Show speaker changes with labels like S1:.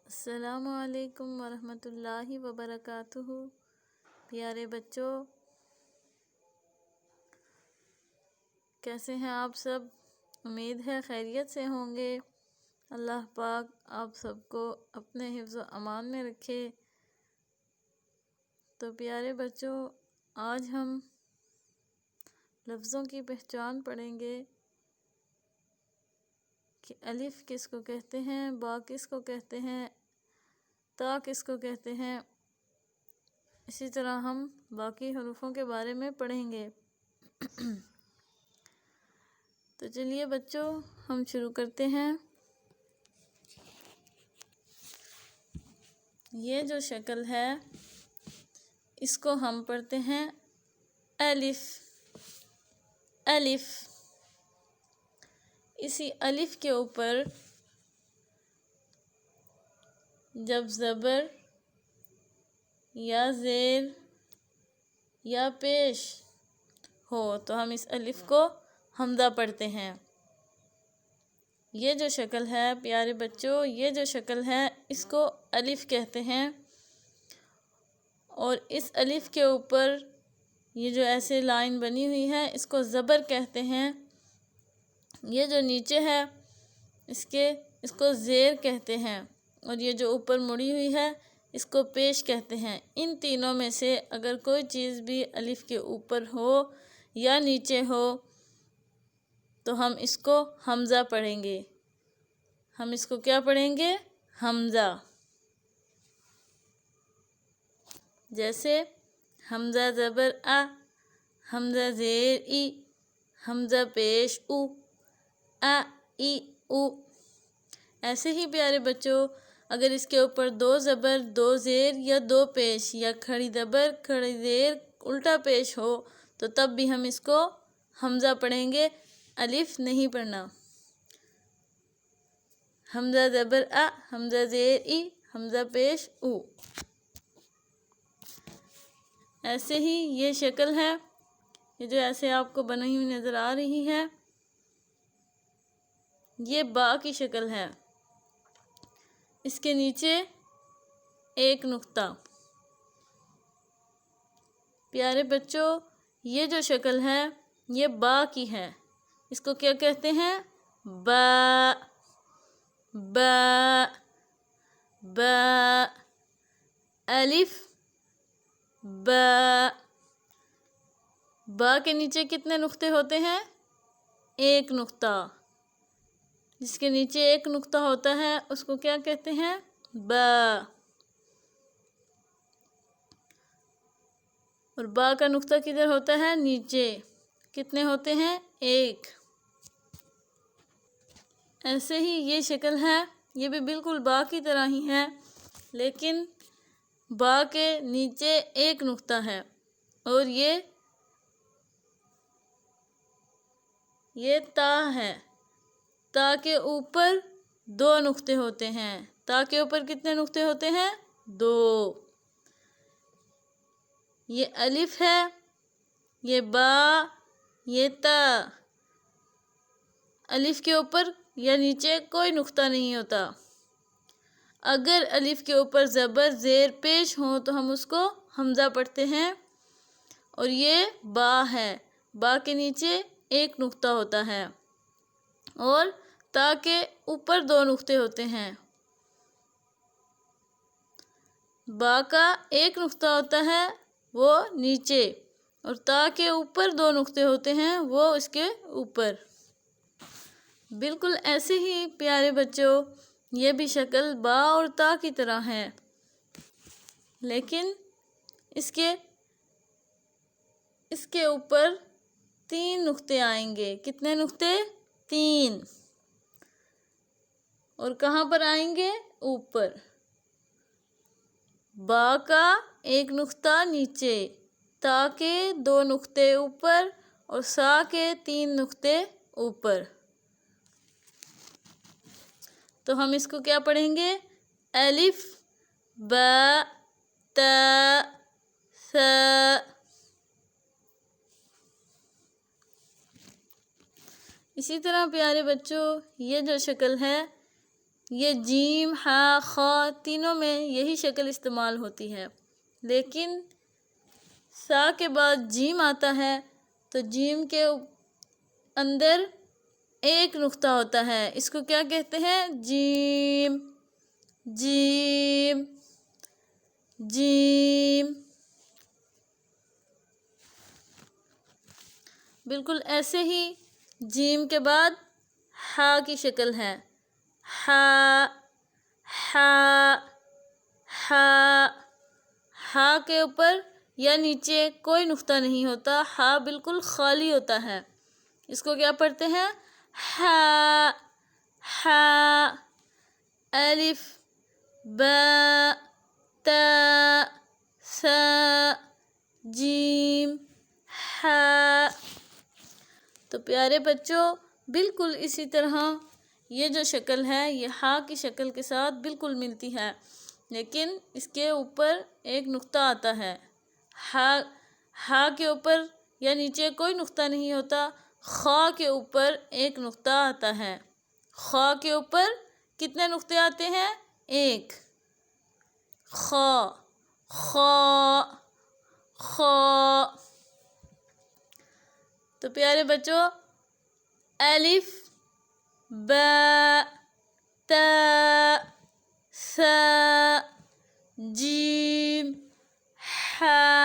S1: السلام علیکم ورحمۃ اللہ وبرکاتہ۔ پیارے بچوں، کیسے ہیں آپ سب؟ امید ہے خیریت سے ہوں گے۔ اللہ پاک آپ سب کو اپنے حفظ و امان میں رکھے۔ تو پیارے بچوں، آج ہم لفظوں کی پہچان پڑھیں گے کہ الف کس کو کہتے ہیں، با کس کو کہتے ہیں، تا کس کو کہتے ہیں۔ اسی طرح ہم باقی حروفوں کے بارے میں پڑھیں گے۔ تو چلیے بچوں، ہم شروع کرتے ہیں۔ یہ جو شکل ہے اس کو ہم پڑھتے ہیں الف۔ الف، اسی الف کے اوپر جب زبر یا زیر یا پیش ہو تو ہم اس الف کو حمزہ پڑھتے ہیں۔ یہ جو شکل ہے پیارے بچوں، یہ جو شکل ہے اس کو الف کہتے ہیں، اور اس الف کے اوپر یہ جو ایسے لائن بنی ہوئی ہے اس کو زبر کہتے ہیں۔ یہ جو نیچے ہے اس کو زیر کہتے ہیں، اور یہ جو اوپر مڑی ہوئی ہے اس کو پیش کہتے ہیں۔ ان تینوں میں سے اگر کوئی چیز بھی الف کے اوپر ہو یا نیچے ہو تو ہم اس کو حمزہ پڑھیں گے۔ ہم اس کو کیا پڑھیں گے؟ حمزہ۔ جیسے حمزہ زبر آ، حمزہ زیر ای، حمزہ پیش او، آ ای او۔ ایسے ہی پیارے بچوں، اگر اس کے اوپر دو زبر، دو زیر یا دو پیش یا کھڑی زبر کھڑی زیر الٹا پیش ہو تو تب بھی ہم اس کو حمزہ پڑھیں گے، الف نہیں پڑھنا۔ حمزہ زبر آ، حمزہ زیر ای، حمزہ پیش او۔ ایسے ہی یہ شکل ہے، یہ جو ایسے آپ کو بنی ہوئی نظر آ رہی ہے، یہ با کی شکل ہے۔ اس کے نیچے ایک نقطہ۔ پیارے بچوں، یہ جو شکل ہے یہ با کی ہے۔ اس کو کیا کہتے ہیں؟ با۔ با، با، الف با۔ با کے نیچے کتنے نقطے ہوتے ہیں؟ ایک نقطہ۔ جس کے نیچے ایک نقطہ ہوتا ہے اس کو کیا کہتے ہیں؟ با۔ اور با کا نقطہ کدھر ہوتا ہے؟ نیچے۔ کتنے ہوتے ہیں؟ ایک۔ ایسے ہی یہ شکل ہے، یہ بھی بالکل با کی طرح ہی ہے، لیکن با کے نیچے ایک نقطہ ہے، اور یہ تا ہے۔ تا کے اوپر دو نقطے ہوتے ہیں۔ تا کے اوپر کتنے نقطے ہوتے ہیں؟ دو۔ یہ الف ہے، یہ با، یہ تا۔ الف کے اوپر یا نیچے کوئی نقطہ نہیں ہوتا۔ اگر الف کے اوپر زبر زیر پیش ہو تو ہم اس کو حمزہ پڑھتے ہیں، اور یہ با ہے۔ با کے نیچے ایک نقطہ ہوتا ہے، اور تا کے اوپر دو نقطے ہوتے ہیں۔ با کا ایک نقطہ ہوتا ہے وہ نیچے، اور تا کے اوپر دو نقطے ہوتے ہیں وہ اس کے اوپر۔ بالکل ایسے ہی پیارے بچوں، یہ بھی شکل با اور تا کی طرح ہے، لیکن اس کے اوپر تین نقطے آئیں گے۔ کتنے نقطے؟ تین۔ اور کہاں پر آئیں گے؟ اوپر۔ با کا ایک نقطہ نیچے، تا کے دو نقطے اوپر، اور سا کے تین نقطے اوپر۔ تو ہم اس کو کیا پڑھیں گے؟ الف با تا ثا۔ اسی طرح پیارے بچوں، یہ جو شکل ہے یہ جیم ہا خا تینوں میں یہی شکل استعمال ہوتی ہے، لیکن سا کے بعد جیم آتا ہے تو جیم کے اندر ایک نقطہ ہوتا ہے، اس کو کیا کہتے ہیں؟ جیم جیم جیم۔ بالکل ایسے ہی جیم کے بعد ہا کی شکل ہے، ہا ہا ہا۔ ہا کے اوپر یا نیچے کوئی نقطہ نہیں ہوتا، ہا بالکل خالی ہوتا ہے، اس کو کیا پڑھتے ہیں؟ ہا ہا۔ الف با تا سا جیم ہا۔ تو پیارے بچوں، بالکل اسی طرح یہ جو شکل ہے یہ ہا کی شکل کے ساتھ بالکل ملتی ہے، لیکن اس کے اوپر ایک نقطہ آتا ہے۔ ہا کے اوپر یا نیچے کوئی نقطہ نہیں ہوتا، خا کے اوپر ایک نقطہ آتا ہے۔ خا کے اوپر کتنے نقطے آتے ہیں؟ ایک۔ خا خا خا۔ تو پیارے بچوں، الف با تا سا جیم ہا۔